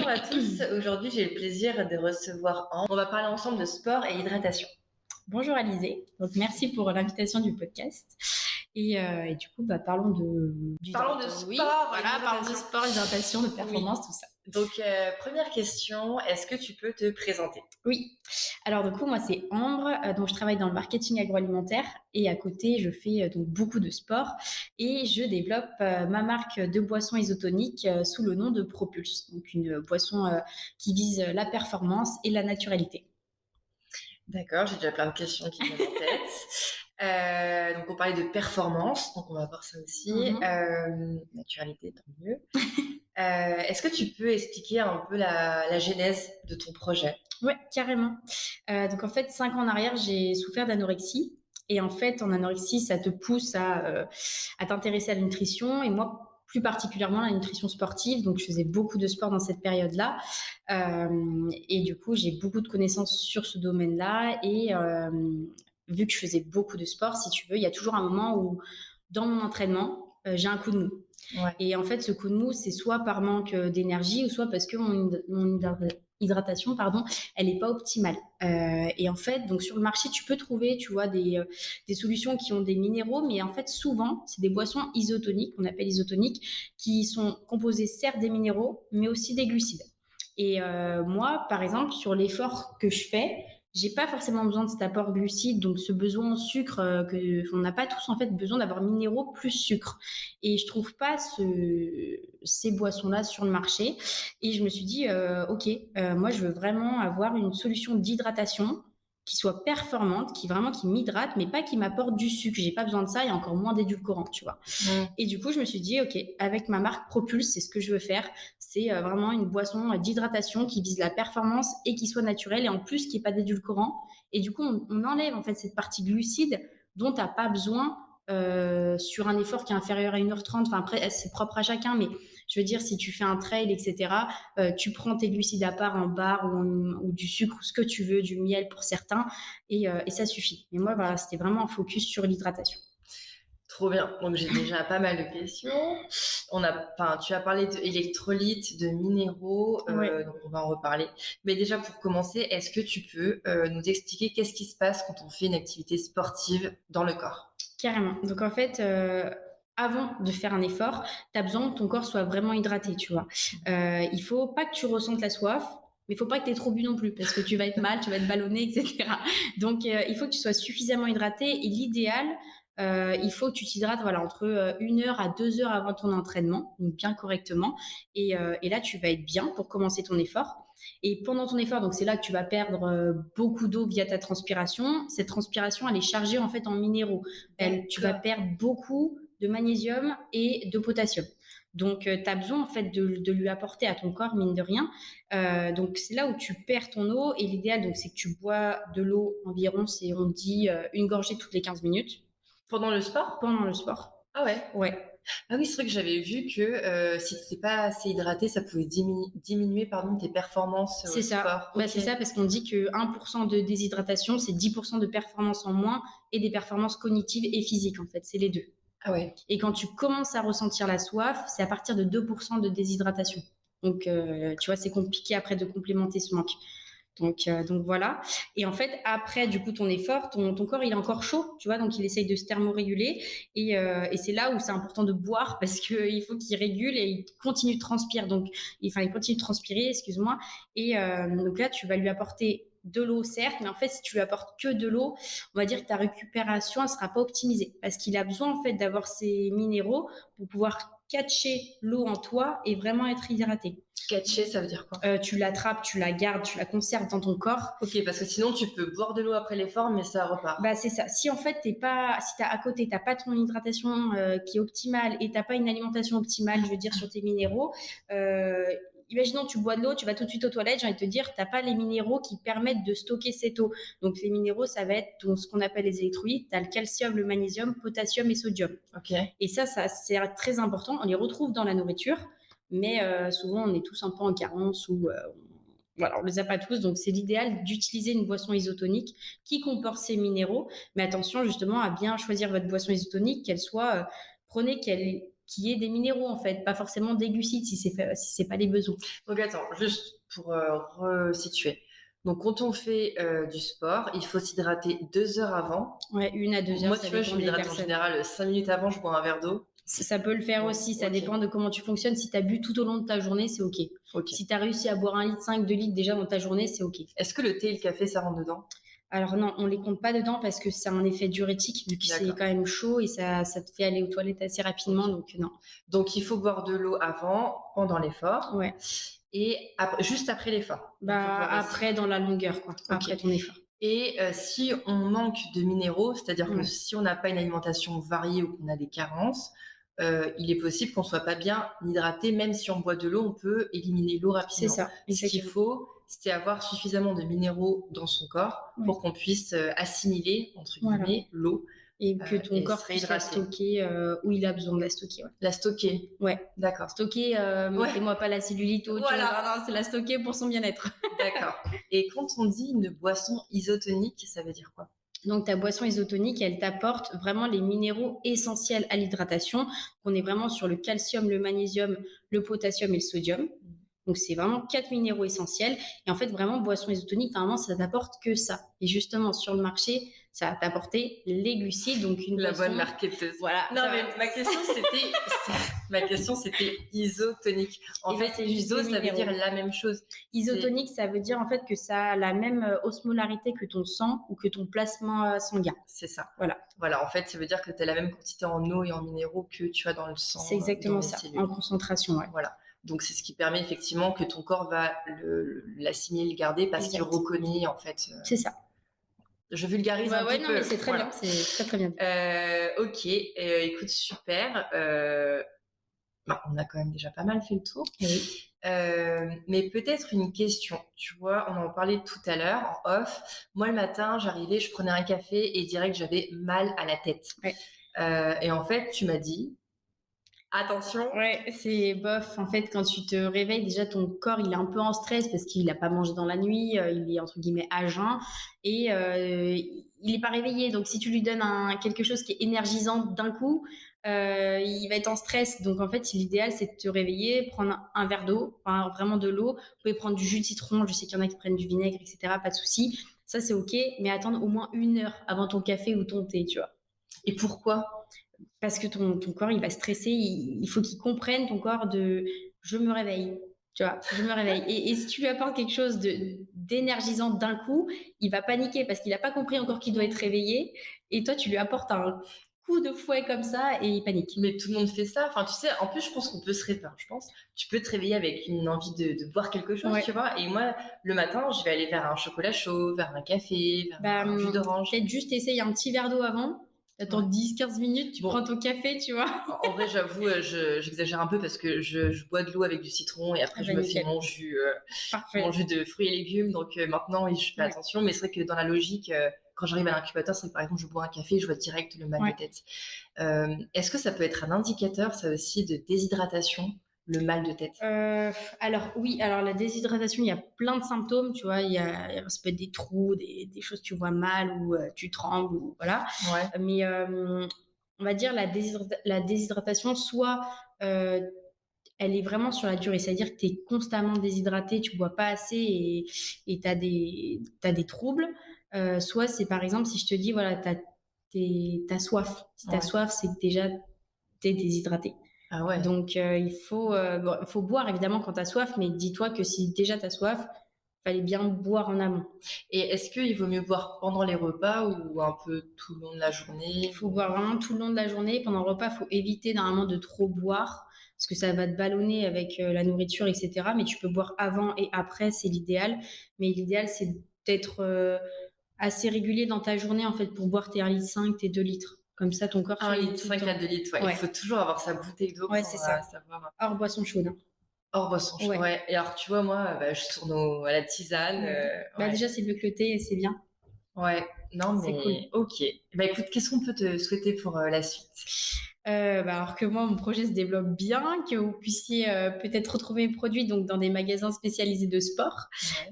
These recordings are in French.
Bonjour à tous, aujourd'hui j'ai le plaisir de recevoir Ambre. On va parler ensemble de sport et hydratation. Bonjour Alizé, donc merci pour l'invitation du podcast. Et du coup, parlons Parlons de oui, sport et voilà, parlons de d'hydratation. sport, d'hydratation, de Oui. performance, tout ça. Donc, première question, est-ce que tu peux te présenter? Oui, alors du coup, moi c'est Ambre, donc je travaille dans le marketing agroalimentaire et à côté, je fais donc beaucoup de sport et je développe ma marque de boissons isotoniques sous le nom de Propulse, donc une boisson qui vise la performance et la naturalité. D'accord, j'ai déjà plein de questions qui me viennent en tête. Donc, on parlait de performance, donc on va voir ça aussi. Mhm. Naturalité, tant mieux. Est-ce que tu peux expliquer un peu la genèse de ton projet? Ouais, carrément. Donc en fait, 5 ans en arrière, j'ai souffert d'anorexie. Et en fait, en anorexie, ça te pousse à t'intéresser à la nutrition. Et moi, plus particulièrement, la nutrition sportive. Donc, je faisais beaucoup de sport dans cette période-là. Et du coup, j'ai beaucoup de connaissances sur ce domaine-là. Et vu que je faisais beaucoup de sport, si tu veux, il y a toujours un moment où, dans mon entraînement, j'ai un coup de mou. Ouais. Et en fait, ce coup de mou, c'est soit par manque d'énergie ou soit parce que mon hydratation, pardon, elle n'est pas optimale. Et en fait, donc sur le marché, tu peux trouver, tu vois, des solutions qui ont des minéraux, mais en fait, souvent, c'est des boissons isotoniques, qu'on appelle isotoniques, qui sont composées certes des minéraux, mais aussi des glucides. Et moi, par exemple, sur l'effort que je fais, j'ai pas forcément besoin de cet apport glucide, donc ce besoin en sucre que on n'a pas tous en fait besoin d'avoir minéraux plus sucre. Et je trouve pas ces boissons-là sur le marché. Et je me suis dit, ok, moi je veux vraiment avoir une solution d'hydratation qui soit performante, qui m'hydrate, mais pas qui m'apporte du sucre. J'ai pas besoin de ça et encore moins d'édulcorants, tu vois. Mm. Et du coup, je me suis dit, ok, avec ma marque Propulse, c'est ce que je veux faire. C'est vraiment une boisson d'hydratation qui vise la performance et qui soit naturelle et en plus qui n'ait pas d'édulcorant. Et du coup, on enlève en fait cette partie glucide dont tu n'as pas besoin sur un effort qui est inférieur à 1h30. Enfin, après, c'est propre à chacun, mais je veux dire, si tu fais un trail, etc., tu prends tes glucides à part en barre ou du sucre ou ce que tu veux, du miel pour certains, et ça suffit. Et moi, voilà, c'était vraiment un focus sur l'hydratation. Trop bien. Donc j'ai déjà pas mal de questions. Tu as parlé d'électrolytes, de minéraux, Ouais. donc on va en reparler. Mais déjà pour commencer, est-ce que tu peux nous expliquer qu'est-ce qui se passe quand on fait une activité sportive dans le corps? Carrément. Donc en fait, avant de faire un effort, tu as besoin que ton corps soit vraiment hydraté, tu vois? Il faut pas que tu ressentes la soif, mais il faut pas que tu aies trop bu non plus parce que tu vas être mal, tu vas être ballonné et cetera. Donc il faut que tu sois suffisamment hydraté et l'idéal, il faut que tu t'hydrates, voilà, entre, 1 heure à 2 heures avant ton entraînement, donc bien correctement et là, tu vas être bien pour commencer ton effort et pendant ton effort, donc c'est là que tu vas perdre, beaucoup d'eau via ta transpiration. Cette transpiration, elle est chargée, en fait, en minéraux. Tu vas D'accord. perdre beaucoup de magnésium et de potassium. Donc, tu as besoin en fait de lui apporter à ton corps, mine de rien. Donc, c'est là où tu perds ton eau. Et l'idéal, donc, c'est que tu bois de l'eau environ, on dit, une gorgée toutes les 15 minutes Pendant le sport? pendant le sport. Ah ouais. Ouais, Ah oui, c'est vrai que j'avais vu que si tu n'étais pas assez hydraté, ça pouvait diminuer pardon, tes performances au c'est ça. sport. Bah, Ok. c'est ça parce qu'on dit que 1% de déshydratation, c'est 10% de performance en moins et des performances cognitives et physiques, en fait. C'est les deux. Ah ouais. Et quand tu commences à ressentir la soif, c'est à partir de 2% de déshydratation. Donc, tu vois, c'est compliqué après de complémenter ce manque. Donc voilà. Et en fait, après, du coup, ton effort, ton corps, il est encore chaud, tu vois, donc il essaye de se thermoréguler. Et c'est là où c'est important de boire parce qu'il faut qu'il régule et il continue de transpirer. Donc, il continue de transpirer, excuse-moi. Et donc là, tu vas lui apporter de l'eau, certes, mais en fait, si tu lui apportes que de l'eau, on va dire que ta récupération, elle sera pas optimisée parce qu'il a besoin, en fait, d'avoir ces minéraux pour pouvoir catcher l'eau en toi et vraiment être hydraté. Catcher, ça veut dire quoi? Tu l'attrapes, tu la gardes, tu la conserves dans ton corps. Ok, parce que sinon tu peux boire de l'eau après l'effort, mais ça repart. Bah c'est ça. Si en fait si t'as à côté, t'as pas ton hydratation qui est optimale et t'as pas une alimentation optimale, je veux dire sur tes minéraux, imaginons tu bois de l'eau, tu vas tout de suite aux toilettes, j'ai envie de te dire, t'as pas les minéraux qui permettent de stocker cette eau. Donc les minéraux, ça va être ce qu'on appelle les électrolytes. T'as le calcium, le magnésium, potassium et sodium. Ok. Et ça c'est très important. On les retrouve dans la nourriture, mais souvent on est tous un peu en carence ou voilà, on les a pas tous, donc c'est l'idéal d'utiliser une boisson isotonique qui comporte ces minéraux. Mais attention justement à bien choisir votre boisson isotonique, prenez qu'elle qu'il y ait des minéraux, en fait, pas forcément des glucides si c'est pas les besoins. Donc attends, juste pour resituer. Donc quand on fait du sport, il faut s'hydrater 2 heures avant. Ouais, 1 à 2 heures, Moi, ça tu vois, je dépend des m'hydrate en personnes. général 5 minutes avant, je bois un verre d'eau. Ça peut le faire Bon, aussi, ça ok, dépend de comment tu fonctionnes. Si tu as bu tout au long de ta journée, c'est OK. ok. Si tu as réussi à boire 1,5 litre, 2 litres déjà dans ta journée, c'est OK. Est-ce que le thé et le café, ça rentre dedans? Alors non, on les compte pas dedans parce que ça a un effet diurétique, vu que c'est D'accord. quand même chaud et ça te fait aller aux toilettes assez rapidement, Ok. donc non. Donc il faut boire de l'eau avant, pendant l'effort Ouais. et juste après l'effort. On peut Bah, boire aussi. après, dans la longueur, quoi. Ok. Après ton effort. Et si on manque de minéraux, c'est-à-dire que Ouais. si on n'a pas une alimentation variée ou qu'on a des carences, il est possible qu'on ne soit pas bien hydraté. Même si on boit de l'eau, on peut éliminer l'eau C'est rapidement. ça, Ce qu'il exactement. faut, c'est avoir suffisamment de minéraux dans son corps Ouais. pour qu'on puisse assimiler, entre Voilà. guillemets, l'eau Et que ton et corps se puisse la réhydrater. stocker où il a besoin de la stocker. Ouais. La stocker. Ouais. D'accord. Stocker, Ouais, mettez-moi pas la cellulite ou autre chose. voilà. Non, non, c'est la stocker pour son bien-être. D'accord. Et quand on dit une boisson isotonique, ça veut dire quoi? Donc, ta boisson isotonique, elle t'apporte vraiment les minéraux essentiels à l'hydratation. On est vraiment sur le calcium, le magnésium, le potassium et le sodium. Donc, c'est vraiment 4 minéraux essentiels. Et en fait, vraiment, boisson isotonique, normalement, ça t'apporte que ça. Et justement, sur le marché, ça va t'apporter les glucides. Donc, une La boisson. bonne marketeuse. Voilà. Non, mais ma question, c'était isotonique. En Et fait, ben, c'est juste iso, les ça veut dire minéraux. la même chose. Isotonique, ça veut dire en fait que ça a la même osmolarité que ton sang ou que ton plasma sanguin. C'est ça. Voilà. Voilà, en fait, ça veut dire que tu as la même quantité en eau et en minéraux que tu as dans le sang, C'est dans exactement les ça, cellules. en concentration, ouais. Voilà. Donc, c'est ce qui permet effectivement que ton corps va l'assimiler, le garder parce qu'il Exact. reconnaît, en fait. C'est ça. Je vulgarise Ouais, un ouais, petit non, peu. mais c'est très Voilà. bien, c'est très très bien. Ok, écoute, super. On a quand même déjà pas mal fait le tour. Oui. Mais peut-être une question. Tu vois, on en parlait tout à l'heure en off. Moi, le matin, j'arrivais, je prenais un café et direct, j'avais mal à la tête. Ouais. Et en fait, tu m'as dit, attention. Ouais, c'est bof. En fait, quand tu te réveilles, déjà ton corps il est un peu en stress parce qu'il n'a pas mangé dans la nuit, il est entre guillemets à jeun et il n'est pas réveillé. Donc si tu lui donnes quelque chose qui est énergisant d'un coup, il va être en stress. Donc en fait, l'idéal c'est de te réveiller, prendre un verre d'eau, enfin, vraiment de l'eau. Vous pouvez prendre du jus de citron. Je sais qu'il y en a qui prennent du vinaigre, etc. Pas de souci. Ça c'est ok, mais attendre au moins 1 heure avant ton café ou ton thé, tu vois. Et pourquoi? Parce que ton corps, il va stresser. Il faut qu'il comprenne, ton corps, de je me réveille. Tu vois, je me réveille. Et si tu lui apportes quelque chose d'énergisant d'un coup, il va paniquer parce qu'il n'a pas compris encore qu'il doit être réveillé. Et toi, tu lui apportes un coup de fouet comme ça et il panique. Mais tout le monde fait ça. Enfin, tu sais, en plus, je pense qu'on peut se réveiller. Je pense, tu peux te réveiller avec une envie de boire quelque chose, Ouais. tu vois. Et moi, le matin, je vais aller vers un chocolat chaud, vers un café, vers un jus d'orange. Peut-être juste essayer un petit verre d'eau avant. T'attends Ouais. 10-15 minutes, tu Bon. prends ton café, tu vois. En vrai, j'avoue, j'exagère un peu parce que je bois de l'eau avec du citron et après, je me fais nickel. mon jus de fruits et légumes. Donc maintenant, oui, je fais Ouais. attention. Mais c'est vrai que dans la logique, quand j'arrive à l'incubateur, c'est que par exemple, je bois un café, je vois direct le mal Ouais. de tête. Est-ce que ça peut être un indicateur, ça aussi, de déshydratation, le mal de tête? Alors oui, alors la déshydratation, il y a plein de symptômes, tu vois, ça peut être des trous, des choses que tu vois mal ou tu trembles, ou voilà. Ouais. Mais on va dire la déshydratation, soit elle est vraiment sur la durée, c'est-à-dire que tu es constamment déshydraté, tu bois pas assez et tu as des troubles. Soit c'est par exemple si je te dis, voilà, t'as soif. Si tu as Ouais. soif, c'est que déjà tu es déshydraté. Ah ouais. Donc, il faut boire évidemment quand tu as soif, mais dis-toi que si déjà tu as soif, il fallait bien boire en amont. Et est-ce qu'il vaut mieux boire pendant les repas ou un peu tout le long de la journée? Il faut boire vraiment tout le long de la journée. Pendant le repas, il faut éviter normalement de trop boire parce que ça va te ballonner avec la nourriture, etc. Mais tu peux boire avant et après, c'est l'idéal. Mais l'idéal, c'est d'être assez régulier dans ta journée en fait pour boire tes 1,5 litre, tes 2 litres. Comme ça, ton corps 1 il est litre tout le 5 temps. à 2 litres, ouais. Ouais. Il faut toujours avoir sa bouteille d'eau Ouais, pour c'est ça. savoir. Hors boisson chaude. Hein. Hors boisson chaude. Ouais. Ouais. Et alors, tu vois, moi, je tourne à la tisane. Bah Ouais. déjà, c'est mieux que le thé et c'est bien. Ouais. Non, C'est mais cool. ok. Bah écoute, qu'est-ce qu'on peut te souhaiter pour la suite? Alors que moi, mon projet se développe bien, que vous puissiez peut-être retrouver mes produits donc, dans des magasins spécialisés de sport,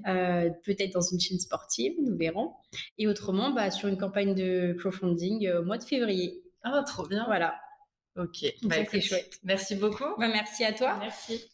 Ouais. peut-être dans une chaîne sportive, nous verrons. Et autrement, sur une campagne de crowdfunding au mois de février. Ah, trop bien. Voilà. OK. Donc Bah, ça, c'est écoute, chouette. merci beaucoup. Bah, merci à toi. Merci.